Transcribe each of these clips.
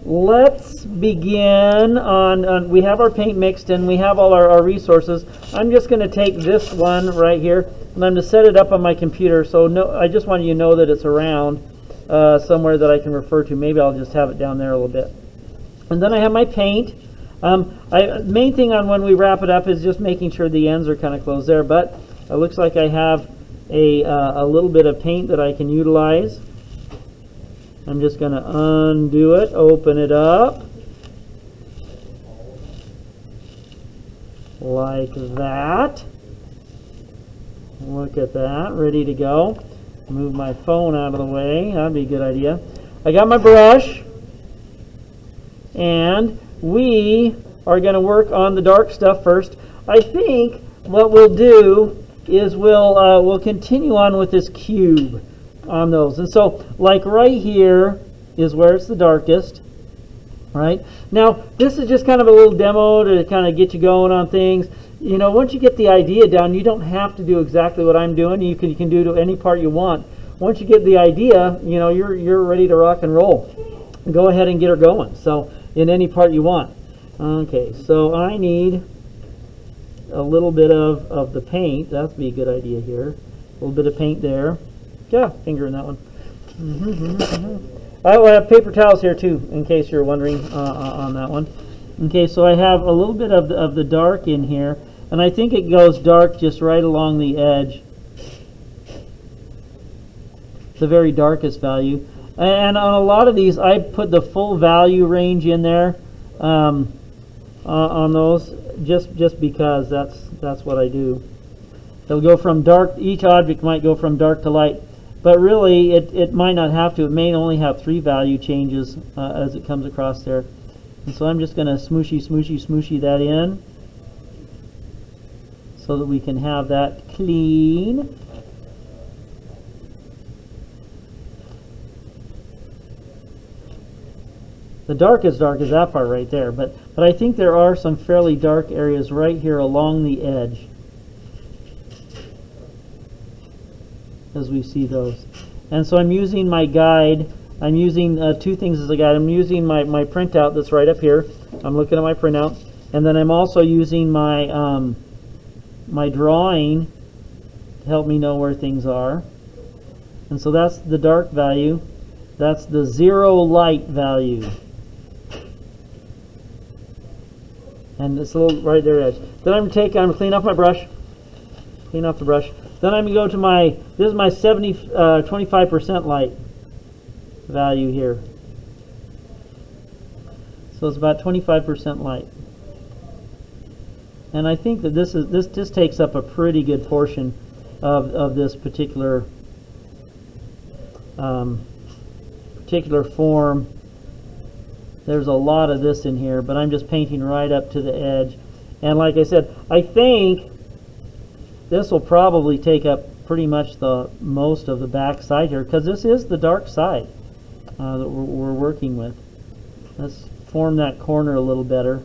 let's begin on, we have our paint mixed and we have all our resources. I'm just going to take this one right here and I'm going to set it up on my computer. So no, I just want you to know that it's around somewhere that I can refer to. Maybe I'll just have it down there a little bit. And then I have my paint. Main thing on when we wrap it up is just making sure the ends are kind of closed there. But it looks like I have a little bit of paint that I can utilize. I'm just going to undo it, open it up, like that. Look at that, ready to go. Move my phone out of the way, that'd be a good idea. I got my brush, and we are going to work on the dark stuff first. I think what we'll do is we'll continue on with this cube on those. And so, like right here is where it's the darkest, right? Now, this is just kind of a little demo to kind of get you going on things. You know, once you get the idea down, you don't have to do exactly what I'm doing. You can do to any part you want. Once you get the idea, you know, you're ready to rock and roll. Go ahead and get her going. So, in any part you want. Okay, so I need a little bit of the paint. That'd be a good idea here. A little bit of paint there. Yeah, finger in that one. I will have paper towels here too, in case you're wondering on that one. Okay, so I have a little bit of the dark in here, and I think it goes dark just right along the edge, the very darkest value. And on a lot of these, I put the full value range in there on those, just because that's what I do. It'll go from dark. Each object might go from dark to light. But really, it might not have to. It may only have 3 value changes as it comes across there. And so I'm just going to smooshy that in so that we can have that clean. The darkest dark is that part right there. But I think there are some fairly dark areas right here along the edge, as we see those. And so I'm using my guide. I'm using 2 things as a guide. I'm using my printout that's right up here. I'm looking at my printout. And then I'm also using my my drawing to help me know where things are. And so that's the dark value. That's the 0 light value. And it's a little right there edge. Then I'm going to clean off my brush. Clean off the brush. Then I'm going to go to my, this is my 25% light value here. So it's about 25% light. And I think that this takes up a pretty good portion of this particular form. There's a lot of this in here, but I'm just painting right up to the edge. And like I said, I think this will probably take up pretty much the most of the back side here, because this is the dark side that we're working with. Let's form that corner a little better.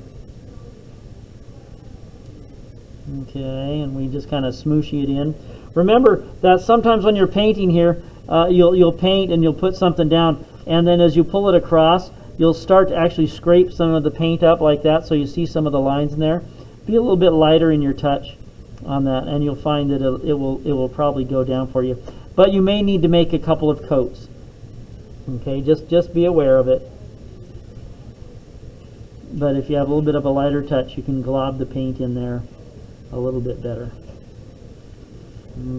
Okay, and we just kind of smooshy it in. Remember that sometimes when you're painting here, you'll paint and you'll put something down, and then as you pull it across, you'll start to actually scrape some of the paint up like that, so you see some of the lines in there. Be a little bit lighter in your touch on that, and you'll find that it will probably go down for you. But you may need to make a couple of coats. Okay, just be aware of it. But if you have a little bit of a lighter touch, you can glob the paint in there a little bit better.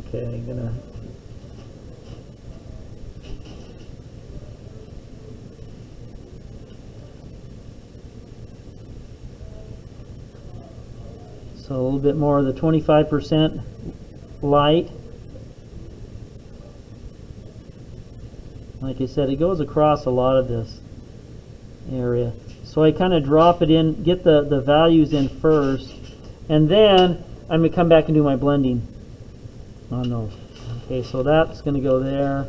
Okay, I'm gonna so a little bit more of the 25% light. Like I said, it goes across a lot of this area. So I kind of drop it in, get the values in first, and then I'm going to come back and do my blending on those. Okay, so that's going to go there.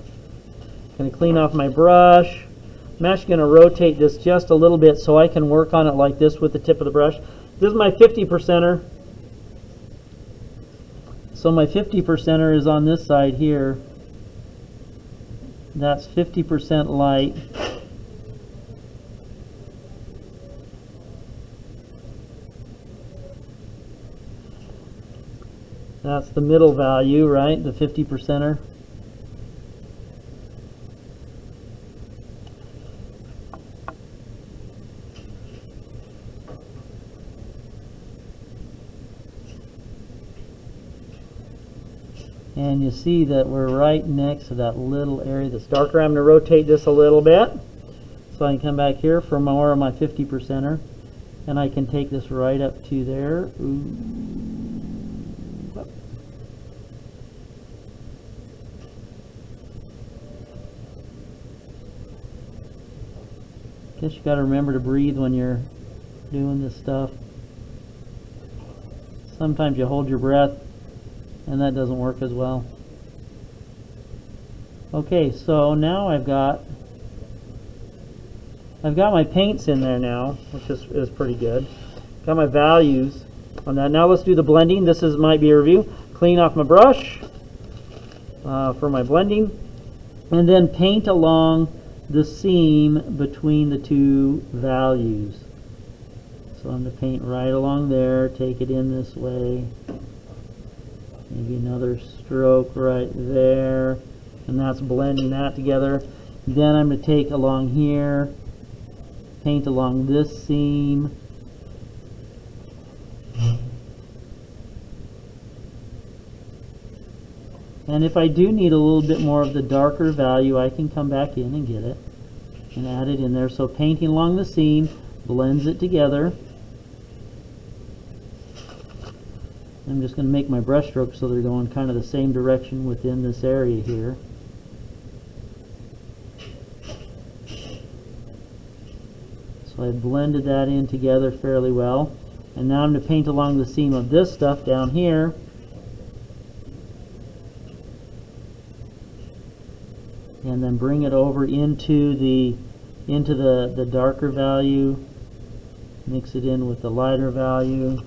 Going to clean off my brush. I'm actually going to rotate this just a little bit so I can work on it like this with the tip of the brush. This is my 50%er. So my 50%er is on this side here. That's 50% light. That's the middle value, right? The 50%er. And you see that we're right next to that little area that's darker. I'm going to rotate this a little bit so I can come back here for more of my 50%er. And I can take this right up to there. Guess you got to remember to breathe when you're doing this stuff. Sometimes you hold your breath and that doesn't work as well. Okay, so now I've got my paints in there now, which is pretty good. Got my values on that. Now let's do the blending. This might be a review. Clean off my brush for my blending, and then paint along the seam between the two values. So I'm going to paint right along there, take it in this way. Maybe another stroke right there, and that's blending that together. Then I'm going to take along here, paint along this seam. And if I do need a little bit more of the darker value, I can come back in and get it and add it in there. So painting along the seam blends it together. I'm just going to make my brush strokes so they're going kind of the same direction within this area here. So I blended that in together fairly well. And now I'm going to paint along the seam of this stuff down here. And then bring it over into the darker value. Mix it in with the lighter value.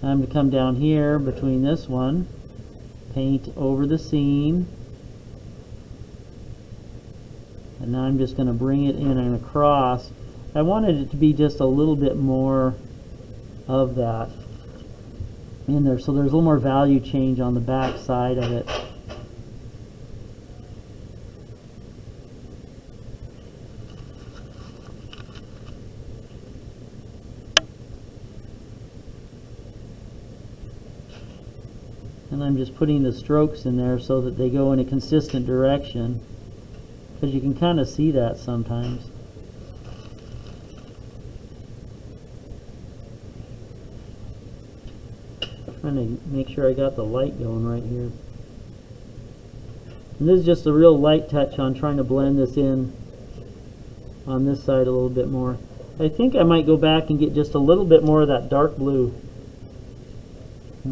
I'm going to come down here between this one, paint over the seam, and now I'm just going to bring it in and across. I wanted it to be just a little bit more of that in there, so there's a little more value change on the back side of it. And I'm just putting the strokes in there so that they go in a consistent direction, because you can kind of see that sometimes. Trying to make sure I got the light going right here. And this is just a real light touch on trying to blend this in on this side a little bit more. I think I might go back and get just a little bit more of that dark blue.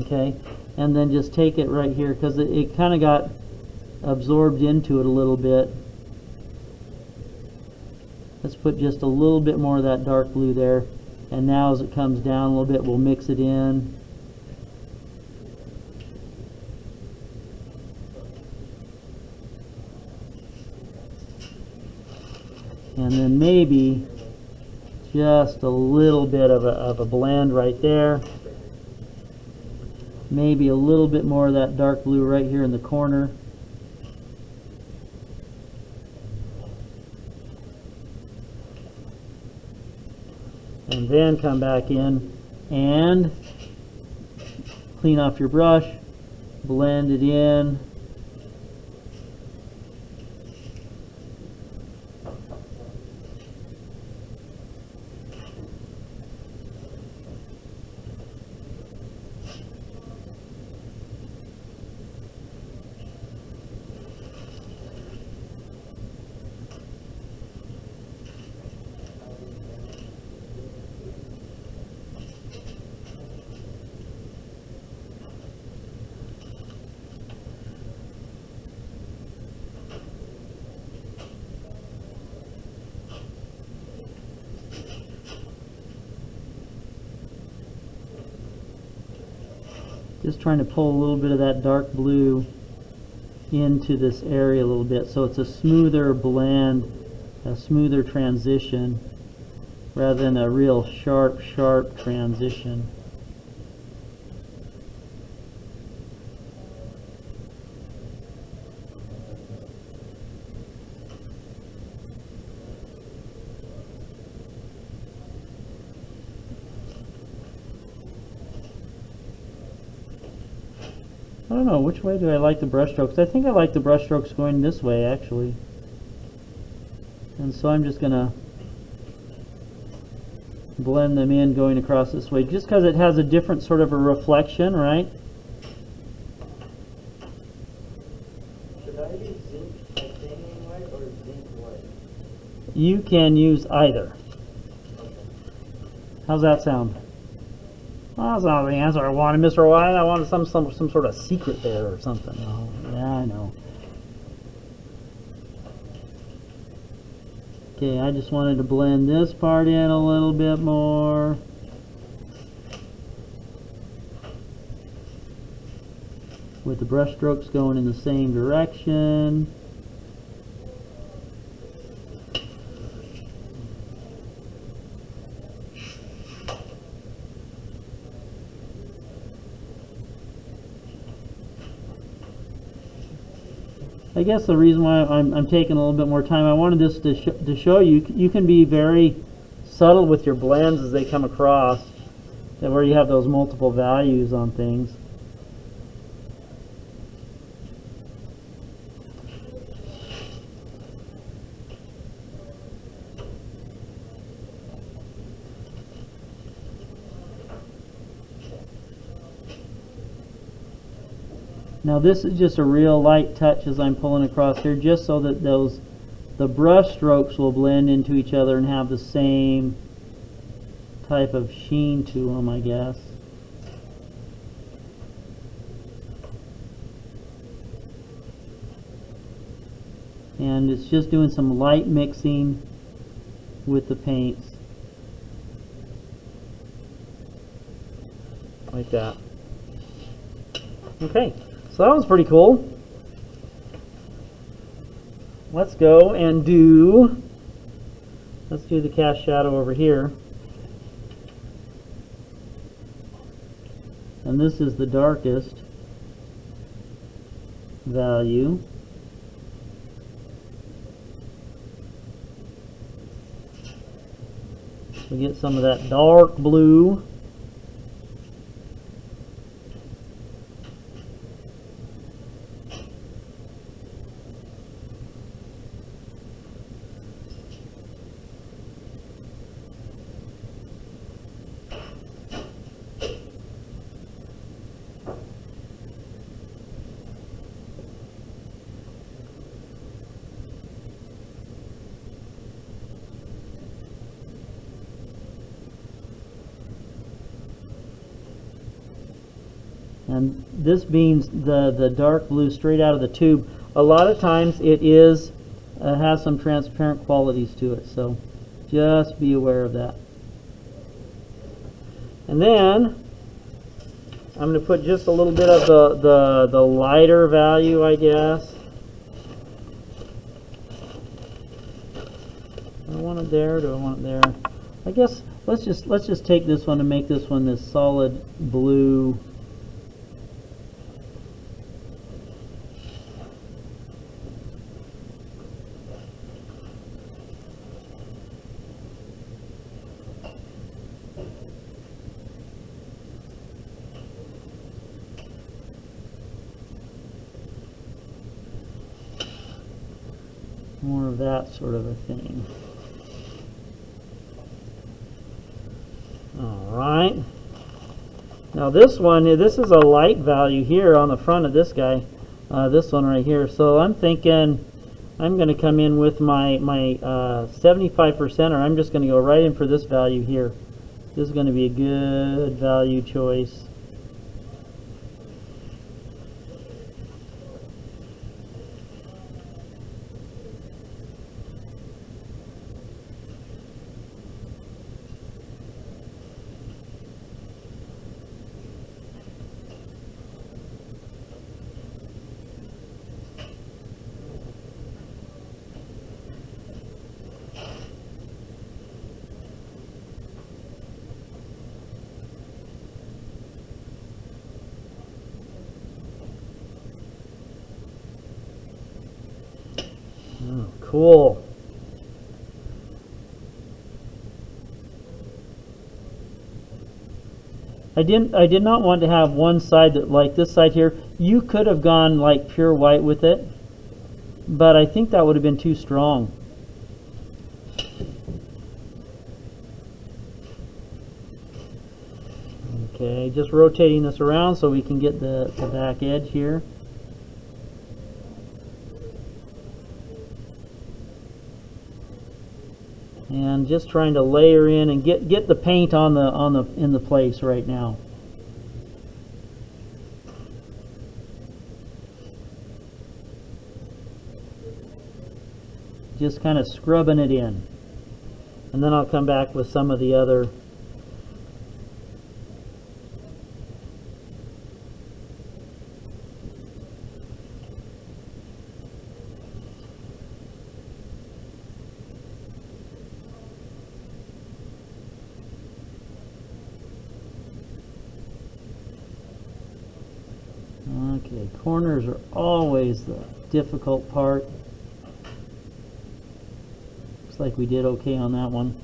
Okay. And then just take it right here, because it kind of got absorbed into it a little bit. Let's put just a little bit more of that dark blue there. And now as it comes down a little bit, we'll mix it in. And then maybe just a little bit of a blend right there. Maybe a little bit more of that dark blue right here in the corner. And then come back in and clean off your brush, blend it in. Just trying to pull a little bit of that dark blue into this area a little bit, so it's a smoother blend, a smoother transition, rather than a real sharp transition. don't know, which way do I like the brush strokes? I think I like the brush strokes going this way, actually. And so I'm just going to blend them in going across this way, just because it has a different sort of a reflection, right? Should I use zinc titanium white or zinc white? You can use either. Okay. How's that sound? Well, that's not the answer I wanted, Mr. White. I wanted some sort of secret there or something. Oh, yeah, I know. Okay, I just wanted to blend this part in a little bit more. With the brush strokes going in the same direction. I guess the reason why I'm taking a little bit more time, I wanted this to show you, you can be very subtle with your blends as they come across, and where you have those multiple values on things. Now this is just a real light touch as I'm pulling across here, just so that the brush strokes will blend into each other and have the same type of sheen to them, I guess. And it's just doing some light mixing with the paints. Like that. Okay. So that was pretty cool. Let's go and let's do the cast shadow over here. And this is the darkest value. We get some of that dark blue. And this being the dark blue straight out of the tube, a lot of times it has some transparent qualities to it, so just be aware of that. And then I'm going to put just a little bit of the lighter value, I guess. Do I want it there? Do I want it there? I guess let's just take this one and make this one this solid blue. More of that sort of a thing. Alright. Now this one, this is a light value here on the front of this guy. This one right here. So I'm thinking I'm going to come in with my 75%, or I'm just going to go right in for this value here. This is going to be a good value choice. Oh, cool. I did not want to have one side that, like this side here, You could have gone like pure white with it, but I think that would have been too strong. Okay, just rotating this around so we can get the back edge here. And just trying to layer in and get the paint in the place right now. Just kind of scrubbing it in. And then I'll come back with some of the other Okay, corners are always the difficult part. Looks like we did okay on that one.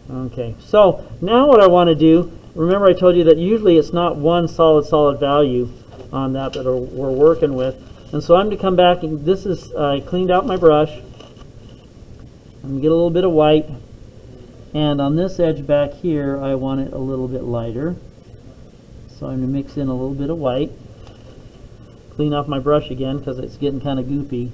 Okay, so now what I want to do, remember I told you that usually it's not one solid value on that we're working with. And so I'm going to come back, and this is, I cleaned out my brush. I'm going to get a little bit of white. And on this edge back here, I want it a little bit lighter. So I'm going to mix in a little bit of white. Clean off my brush again because it's getting kind of goopy.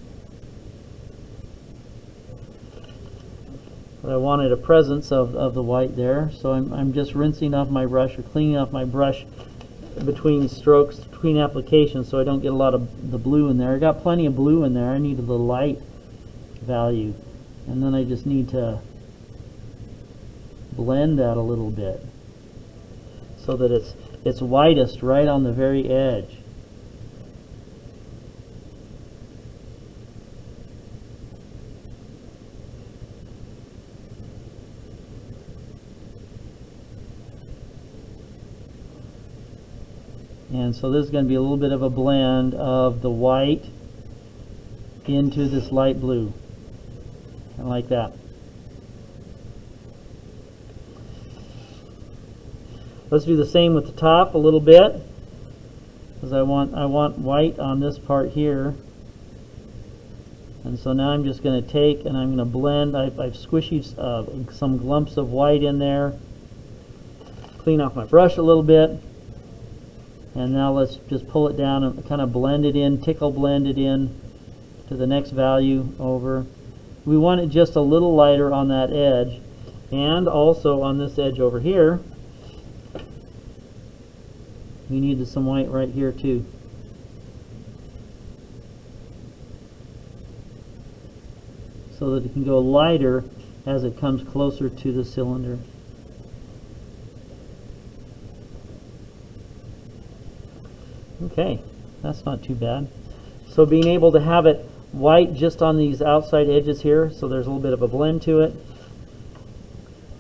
But I wanted a presence of the white there, so I'm just rinsing off my brush or cleaning off my brush between strokes, between applications, so I don't get a lot of the blue in there. I got plenty of blue in there. I needed the light value, and then I just need to blend that a little bit so that it's whitest right on the very edge. And so this is going to be a little bit of a blend of the white into this light blue, kind of like that. Let's do the same with the top a little bit, because I want white on this part here. And so now I'm just going to take and I'm going to blend. I've squished some lumps of white in there. Clean off my brush a little bit. And now let's just pull it down and kind of blend it in, tickle blend it in to the next value over. We want it just a little lighter on that edge, and also on this edge over here. We needed some white right here too. So that it can go lighter as it comes closer to the cylinder. Okay, that's not too bad. So being able to have it white just on these outside edges here, so there's a little bit of a blend to it.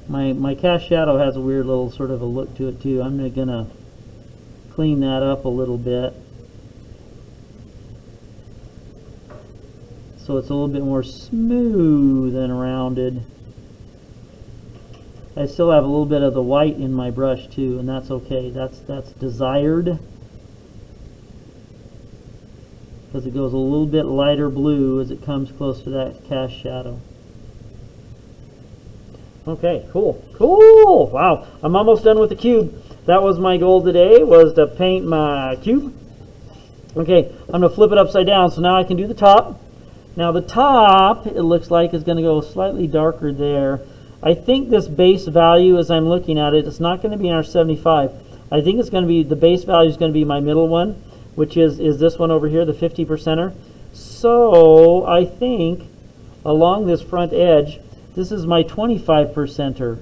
My cast shadow has a weird little sort of a look to it too. I'm going to clean that up a little bit so it's a little bit more smooth and rounded. I still have a little bit of the white in my brush too, and that's okay. That's desired, because it goes a little bit lighter blue as it comes close to that cast shadow. Okay, cool. Cool! Wow, I'm almost done with the cube. That was my goal today, was to paint my cube. Okay, I'm going to flip it upside down, so now I can do the top. Now the top, it looks like, is going to go slightly darker there. I think this base value, as I'm looking at it, it's not going to be in our 75. I think it's going to be, the base value is going to be my middle one, which is this one over here, the 50%er. So I think along this front edge, this is my 25%er.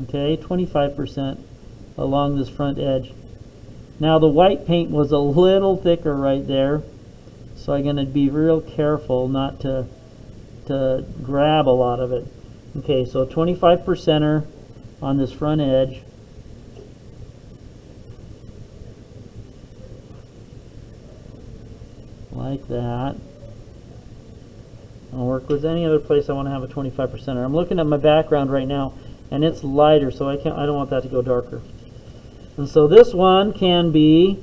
Okay, 25% along this front edge. Now the white paint was a little thicker right there, so I'm going to be real careful not to grab a lot of it. Okay, so 25%er on this front edge. Like that. I'll work with any other place I want to have a 25%er. I'm looking at my background right now, and it's lighter, so I don't want that to go darker. And so this one can be,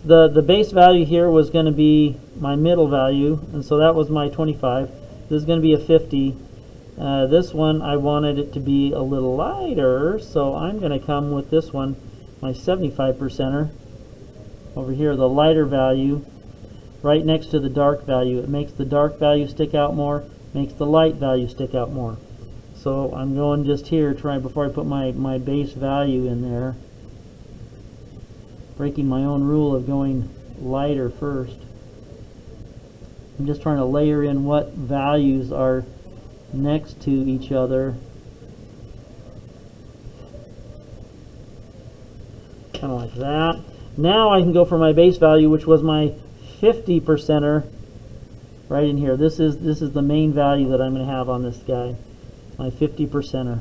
the base value here was going to be my middle value, and so that was my 25. This is going to be a 50. This one I wanted it to be a little lighter, so I'm going to come with this one, my 75%er. Over here, the lighter value, right next to the dark value. It makes the dark value stick out more, makes the light value stick out more. So I'm going just here, before I put my base value in there, breaking my own rule of going lighter first. I'm just trying to layer in what values are next to each other. Kind of like that. Now I can go for my base value, which was my 50%er, right in here. This is the main value that I'm going to have on this guy, my 50%er.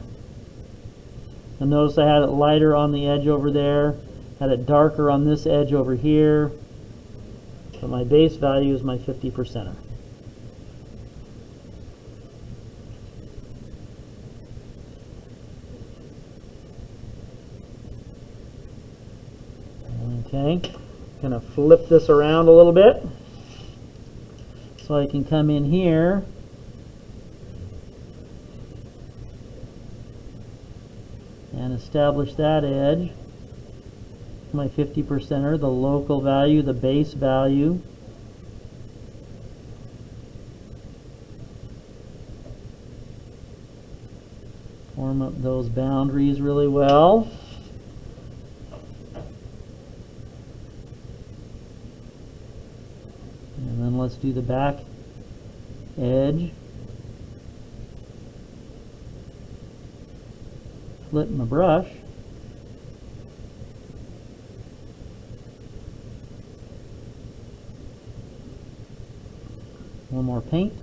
And notice I had it lighter on the edge over there, had it darker on this edge over here, but my base value is my 50%er. Okay, gonna flip this around a little bit so I can come in here and establish that edge. My 50%er, the local value, the base value. Form up those boundaries really well. And then let's do the back edge. Flip my brush. One more paint.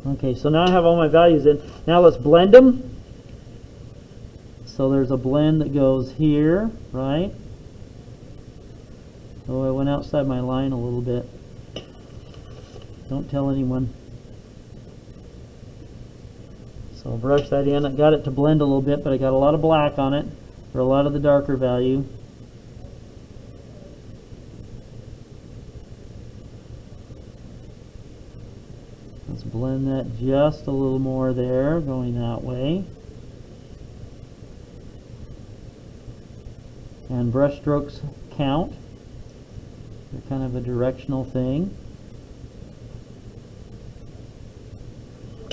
Okay, so now I have all my values in. Now let's blend them. So there's a blend that goes here, right? Oh, I went outside my line a little bit. Don't tell anyone. So I'll brush that in. I got it to blend a little bit, but I got a lot of black on it for a lot of the darker value. Let's blend that just a little more there, going that way. And brush strokes count. They're kind of a directional thing.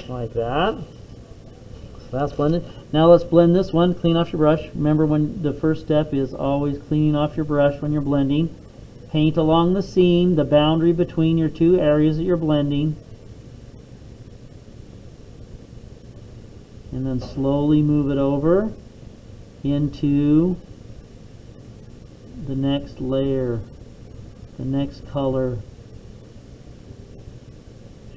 Like that. So that's blended. Now let's blend this one. Clean off your brush. Remember, when the first step is always cleaning off your brush when you're blending. Paint along the seam, the boundary between your two areas that you're blending. And then slowly move it over into the next layer, the next color.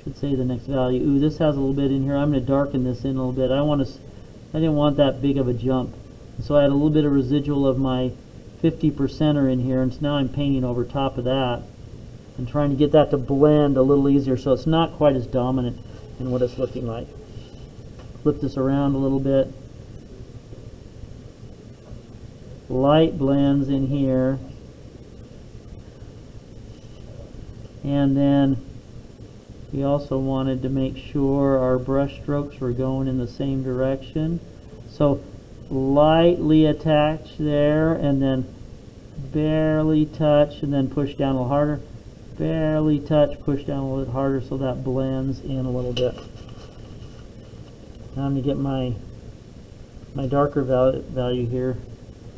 Should say the next value. Ooh, this has a little bit in here. I'm going to darken this in a little bit. I didn't want that big of a jump. So I had a little bit of residual of my 50%er in here, and so now I'm painting over top of that and trying to get that to blend a little easier so it's not quite as dominant in what it's looking like. Flip this around a little bit. Light blends in here. And then we also wanted to make sure our brush strokes were going in the same direction. So lightly attach there, and then barely touch, and then push down a little harder. Barely touch, push down a little bit harder so that blends in a little bit. Now I'm going to get my darker value here.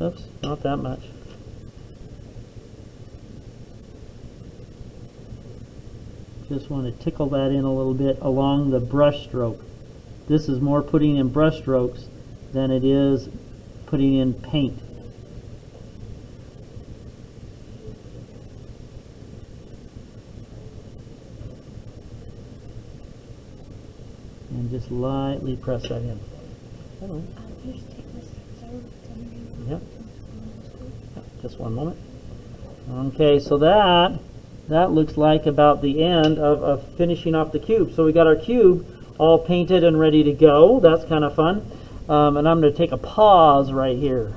Oops, not that much. Just want to tickle that in a little bit along the brush stroke. This is more putting in brush strokes than it is putting in paint. And just lightly press that in. Hello. Yep. Just one moment. Okay, so that that looks like about the end of finishing off the cube. So we got our cube all painted and ready to go. That's kind of fun. And I'm going to take a pause right here.